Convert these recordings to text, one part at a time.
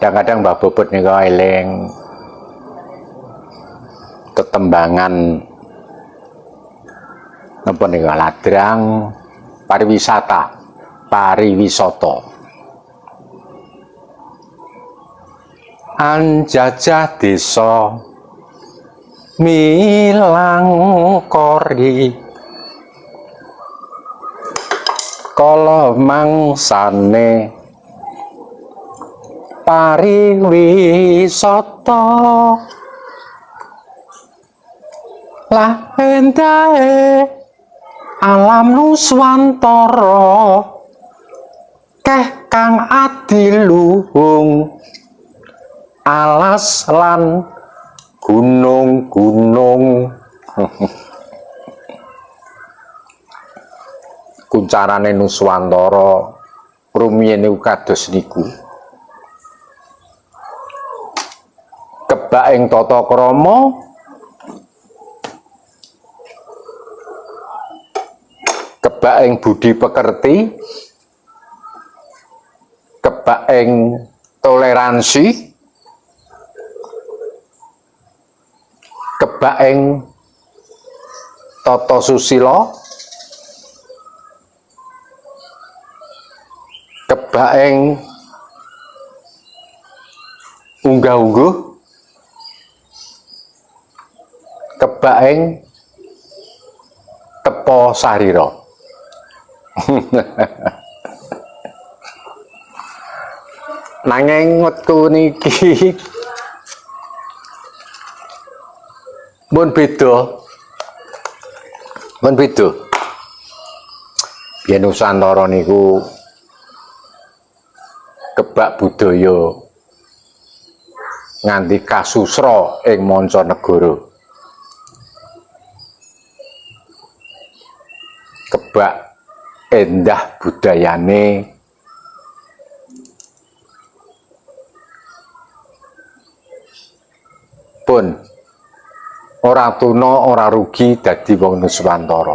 Kadang-kadang Mbah Bobot nika eling tetembangan napa nika ladrang pariwisata, pariwisata. Anjajah desa milang kori kala mangsane pariwisata lah endahe alam nuswantara keh kang adiluhung alas lan gunung-gunung. Kuncarane nuswantara rumiyin niku kados niku. Kebak ing tata krama kebak ing budi pekerti, kebak ing toleransi, kebak ing tata susila, kebak ing unggah-ungguh, kebak ing tepa sarira. Nanging wektu niki mun beda. Biyen Nusantara niku kebak budaya nganti kasusra ing mancanegara. Kebak endah budayane pun ora tuna ora rugi dadi wong Nuswantara.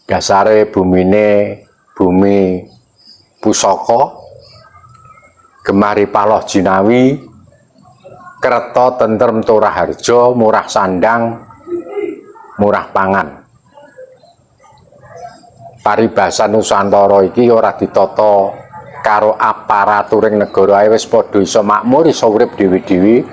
Dasare bumine bumi pusaka, gemari paloh jinawi, kreta tentrem turah harja, murah sandang, murah pangan. Paribasan Nusantara iki ora ditata karo aparaturing negara ae wis padha iso makmur, iso urip dhewe-dhewe.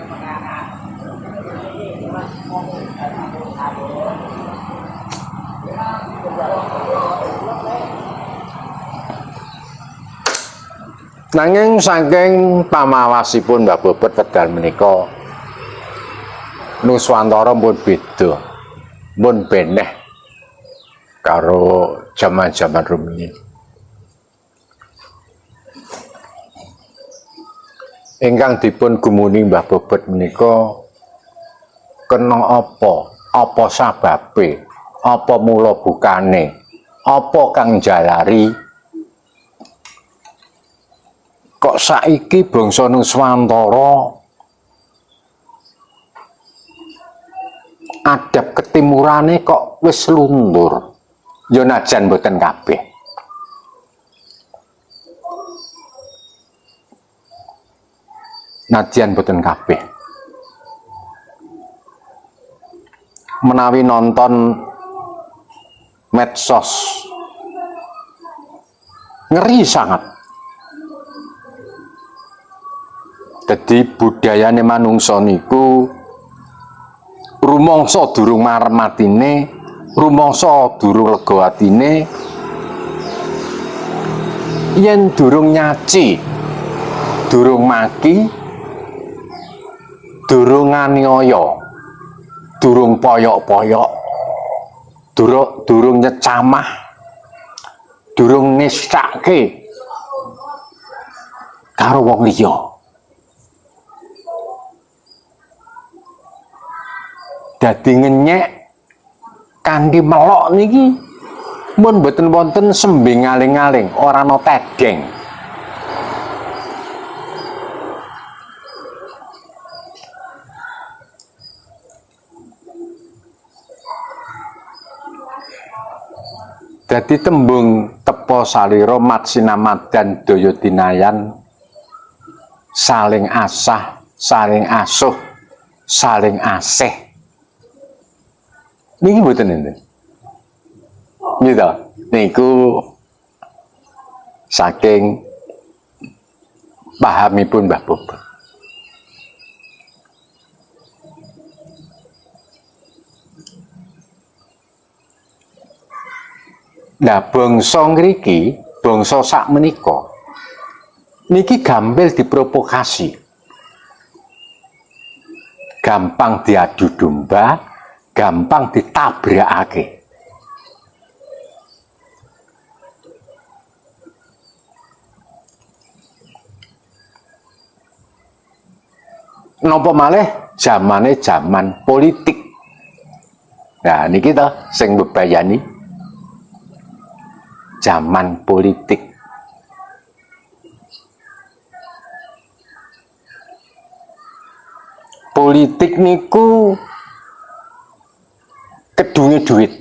Nanging saking pamawasipun Mbah Bobot wedal menika Nuswantara pun beda, pun beneh karo jaman-jaman rumiyin. Ingkang dipun gumuni Mbah Bobot menika kena apa? Apa sababe? Apa mula bukane? Apa kang jalari kok saiki bangsa Nuswantara adab ketimurane kok wis luntur? Ya najan mboten kabeh. Najan mboten kabeh. Menawi nonton medsos ngeri sangat. Jadi budayane manungsa niku rumangsa durung marmatine, rumangsa durung lega atine, yen durung nyaci, durung maki, durung nganiaya, durung poyok-poyok, durung nyecamah, durung nistake karo wong liya. Dadi ngenyek kanthi melok niki mun mboten wonten sembing aling-aling, ora ana tedeng. Dadi tembung tepo salira mat sinamat dan daya dinayan saling asah, saling asuh, saling asih. Niki mboten enten. Gitu. Niku saking pahamipun Mbah Bobot. Nah, bangsa ngriki, bangsa sak menika niki gampil diprovokasi. Gampang diadu domba, gampang ditabrakake. Napa malih zamane zaman politik. Nah, niki to sing mbebayani zaman politik. Politik niku kedunge duit.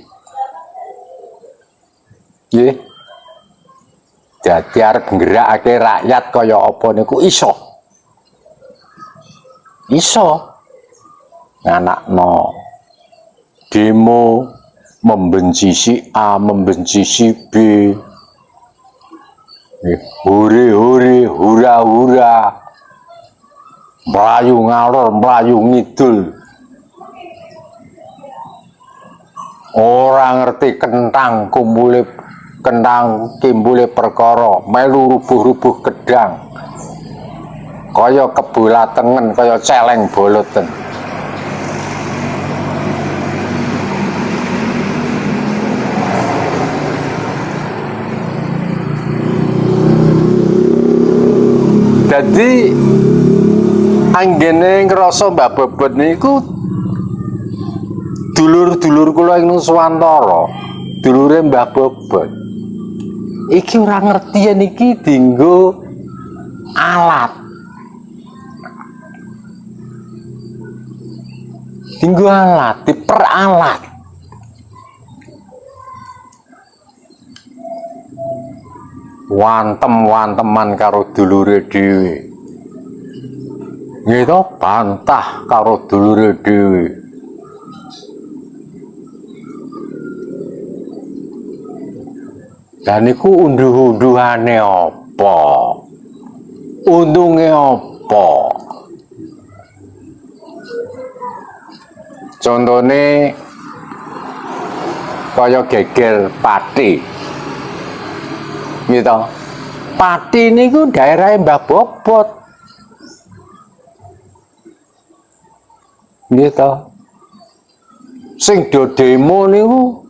Nggih. Dadi arep nggerakake rakyat kaya apa niku iso. Iso. Nganakno demo membenci si A, membenci si B. Hore-hore, hura-hura. Melayu ngalor, melayu ngidul. Ora ngerti kentang kimbule perkara, melu rubuh-rubuh gedang. Kaya kebulatengen, kaya celeng boloten. Jadi anggene ngrasa Mbah Bobot niku dulur-dulur kula ing Nuswantara, dulure Mbah Bobot. Iki ora ngerti yen iki dienggo alat. Dienggo alat, diperalat. Wantem-wanteman karo dulure dhewe. Gitu bantah karo dulure dhewe. Dan niku unduh-unduhane apa? Untunge apa? Contone kaya geger pati. Gitu. Pati niku daerah Mbah Bobot. Gitu. Sing do demo niku,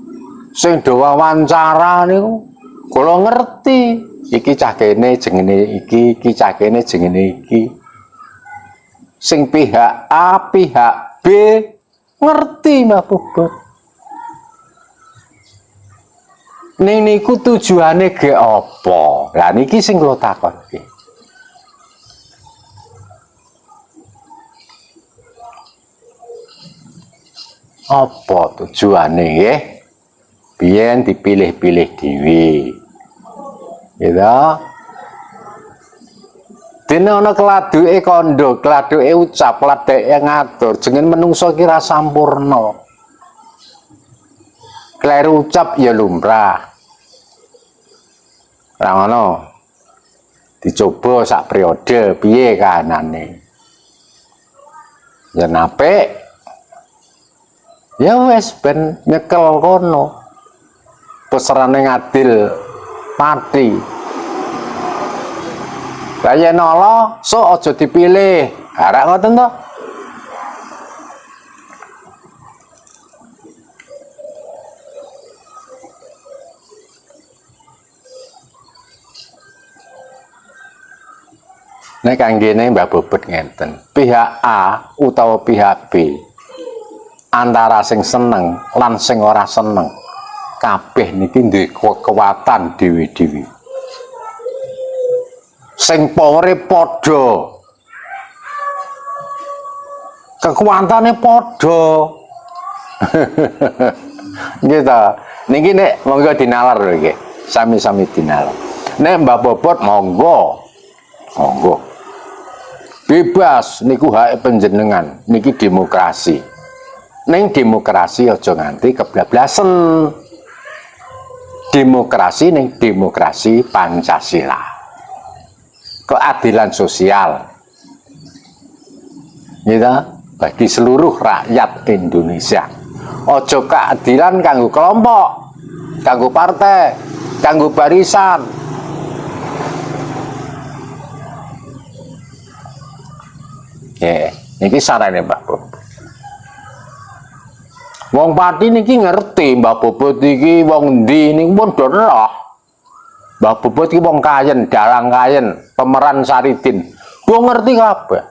sing do wawancara niku, kula ngerti. Iki cah kene jengene iki cah kene jengene iki. Sing pihak A, pihak B ngerti Mbah Bobot. Ning niku tujuane ge apa? Lah niki sing kula takonke. Apa tujuane nggih? Biyen dipilih-pilih dhewe. Gitu. Dene ana kladuke kandha, kladuke ucap, kladuke ngatur, jenenge menungso ki ra sampurna. Kleru ucap ya lumrah. Ra ngono. Dicoba sak periode piye kahanane. Ya apik. Ya wis ben nyekel kono. Peserane ngadil pati. Lah yen ala sok aja dipilih. Arek ngoten to. Nek kanggene Mbah Bobot ngenten. Pihak A utawa pihak B antara sing seneng lan sing ora seneng kabeh niki duwe kekuatan dewi-dewi. Sing powere padha. Kekuatane padha. Gitu. Niki nek monggo dinalar lho nggih. Sami-sami dinalar. Nek Mbah Bobot monggo. Monggo. Bebas niku hak panjenengan. Niki demokrasi. Ning demokrasi aja nganti keblablasen. Demokrasi ning demokrasi Pancasila. Keadilan sosial. Gitu, bagi seluruh rakyat Indonesia. Ojo keadilan kanggo kelompok, kanggo partai, kanggo barisan. Niki sarane Mbak Bobot. Wong Pati niki ngerti Mbak Bobot iki wong ndi niku pun do roh. Mbak Bobot iki wong Kayen, Dalang Kayen, Pemeran Saridin. Do ngerti kabeh.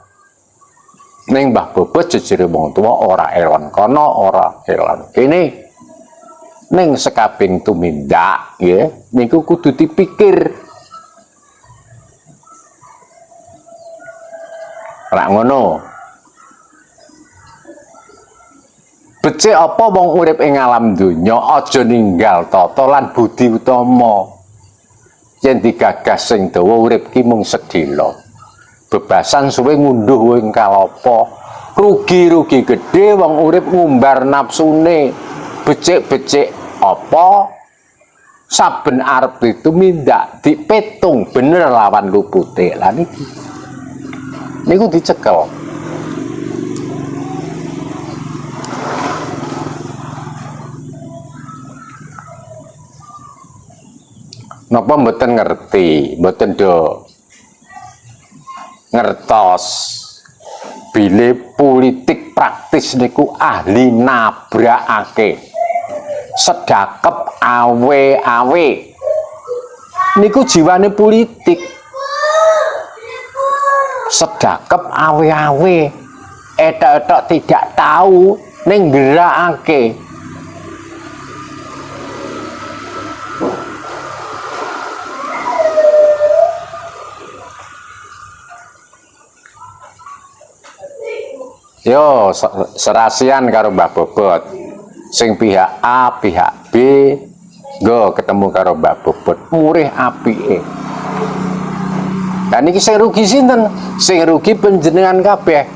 Ning Mbah Bobot jejere wong tuwa ora elon kono ora elon kene. Ning sekabing tumindak nggih niku kudu dipikir. Ora ngono. Becik apa wong urip ing alam donya aja ninggal tata lan budi utama. Yen digagas sing dawa urip ki mung sedhela. Bebasan suwe ngunduh ing kalapa. Rugi-rugi gedhe wong urip ngumbar nafsune. Becik-becik apa saben arep ditumindak dipetung bener lawan lupute. Lah niku dicekel. Napa mboten ngerti, mboten do ngertos bile politik praktis niku ahli nabrakake sedakep awe-awe niku jiwane politik sedakep awe-awe etok-etok tidak tahu ning gerakake. Yo serasian karo Mbah Bobot. Sing pihak A, pihak B nggo ketemu karo Mbah Bobot. Murih apike. Lah niki sing rugi sinten? Sing rugi panjenengan kabeh.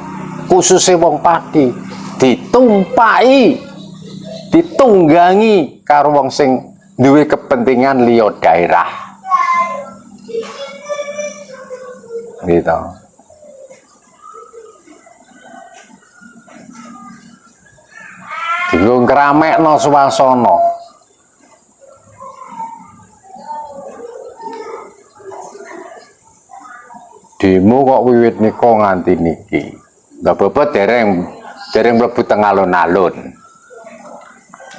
Khususnya wong Pati. Ditumpaki, ditunggangi karo wong sing duwe kepentingan liya daerah. Gitu. Dienggo ngramekno swasana. Demo kok wiwit nika nganti niki. Mbah Bobot dereng mlebu teng alun-alun.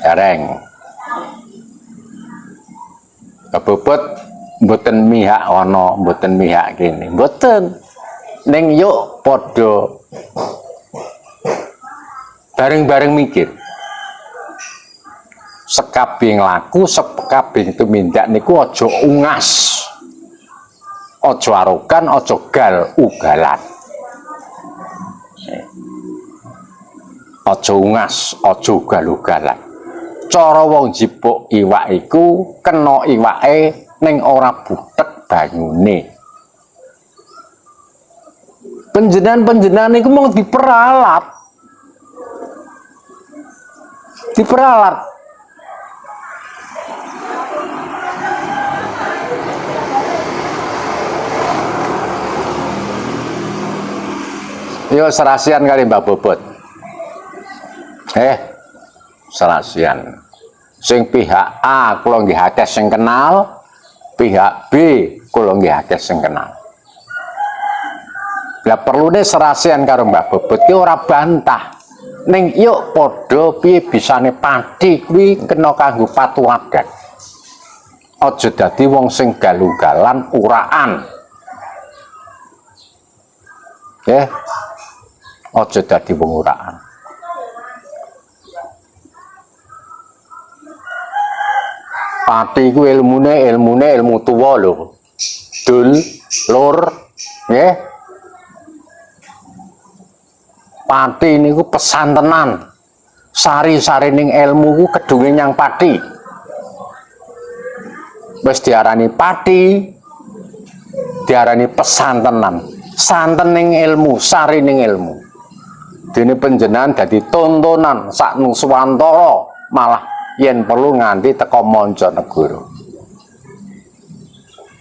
Dereng. Mbah Bobot mboten mihak ana, mboten mihak kene. Mboten. Ning yuk padha bareng-bareng mikir. Sekabing laku, sekabing tumindak niku aja ungas. Aja arogan, aja gal-ugalan. Aja ungas, aja ugal-ugalan. Cara wong jipuk iwak iku kena iwake ning ora butek banyune. Panjenengan iku mung diperalat. Diperalat. Yo serasian kali Mbah Bobot. Serasian. Sing pihak A kula nggih akeh sing kenal, pihak B kula nggih akeh sing kenal. Lah perlune serasian karo Mbah Bobot ki ora bantah. Ning yuk padha piye bisane Pati kuwi kena kanggo patuwadan. Aja dadi wong sing galugalan uraan. Aja dadi wong uraan. Pati ku ilmune ilmu tuwa lho. Dul, lur, nggih. Pati niku pesantenan. Sari-sarining ilmu ku kedunge nyang Pati. wis diarani pati, diarani pesantenan, santen ning ilmu, sari ning ilmu. Dene panjenengan dadi tontonan sak Nuswantara, malah yen perlu nganti teka mancanegara.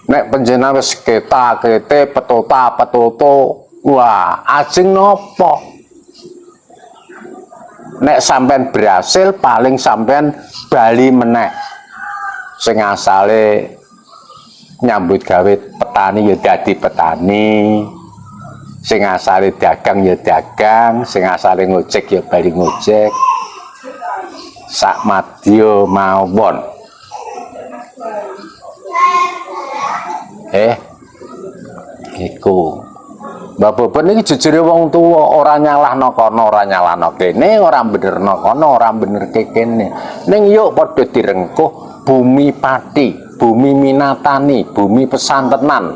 Nek panjenengan wis keta-kete petota-petoto, wah ajeng napa? Nek sampean berhasil paling sampean bali meneh. Sing asale nyambut gawe petani ya dadi petani. Sing asale dagang ya dagang, sing asale ngojek ya bali ngojek. Sak madya mawon. Iku. Mbah Bobot niki jujure wong tuwa, ora nyalahno kono, ora nyalahno kene, ora benerno kono, ora bener kene. Ning yuk padha direngkuh bumi pati, bumi minatani, bumi pesantenan.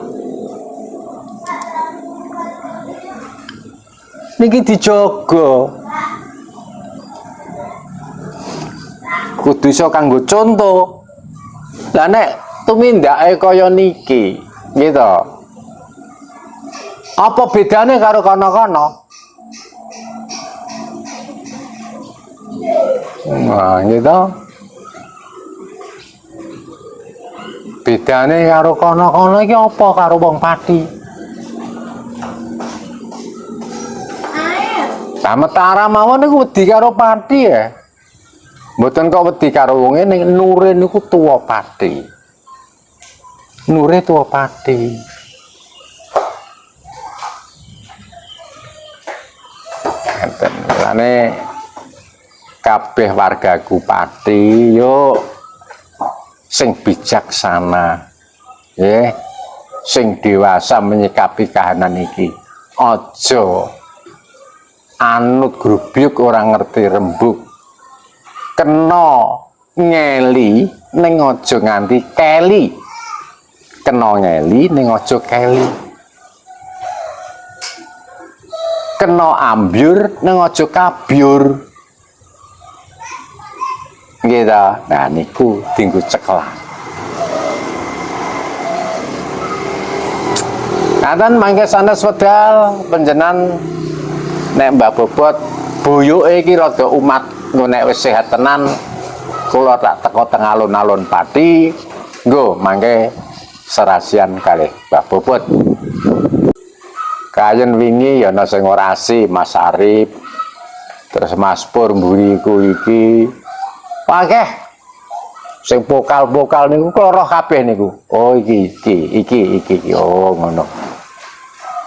Niki dijaga. Kudu iso kanggo contoh. Lah nek tumindake kaya niki, gitu. Apa bedanya karo kono-kono? Nah, gitu. Bedanya karo kono-kono iki apa karo wong pati? Nah, Metara mawon niku wedi karo pati ya. Mboten kok wedi karo wong ngene, nure niku tuwa pati. Nure tuwa pati. Lane kabeh wargaku pati yo sing bijaksana, nggih, sing dewasa menyikapi kahanan iki. Aja anut grubyuk ora ngerti rembug. Kena ngeli ning aja nganti keli. Kena ngeli ning aja keli. Kena ambyur nang aja kabyur. Nggih ta? Nah niku dienggo cekelan. Ngaten mangke sanes wedal panjenengan nek Mbah Bobot boyoke iki rada umat nggo nek wis sehat tenan kula tak teko teng alun-alun Pati nggo mangke serasian kalih Mbah Bobot. Kayen wingi ya ana sing orasi Mas Arif, terus Mas Pur mburiku iki. Akeh sing vokal-vokal niku kloroh kabeh niku. Oh iki. Oh ngono.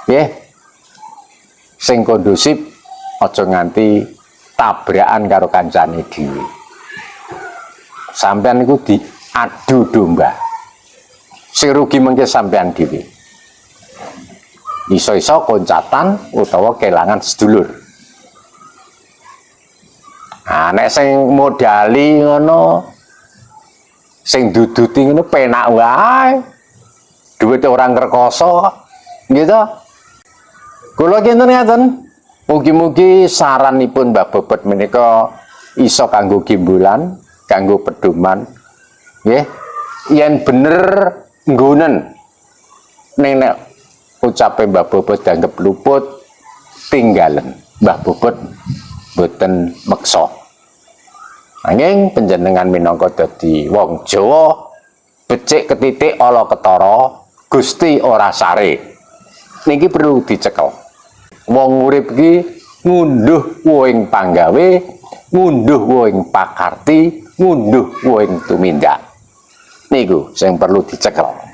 Nggih. Sing kondusif aja nganti tabrakan karo kancane dhewe. Sampeyan niku diadu domba. Sing rugi mengke sampeyan dhewe. Iso-iso koncatan utawa kelangan sedulur. Nah, nek sing modali ngono, sing duduti ngono penak wae. Duit orang rekoso, gitu. Kula kinten ngaten, mugi-mugi saranipun Mbah Bobot menika iso kanggo gimbulan, kanggo pedoman, nggih. Yen bener nggonen ning nek ucape Mbah Bobot dianggep luput, tinggalen Mbah Bobot boten meksa. Nanging panjenengan minangka dadi wong Jawa, becik ketitik ala ketara, Gusti ora sare. Niki perlu dicekel. Wong urip iki ngunduh woing panggawe, ngunduh woing pakarti, ngunduh woing tumindak. Niku sing perlu dicekel.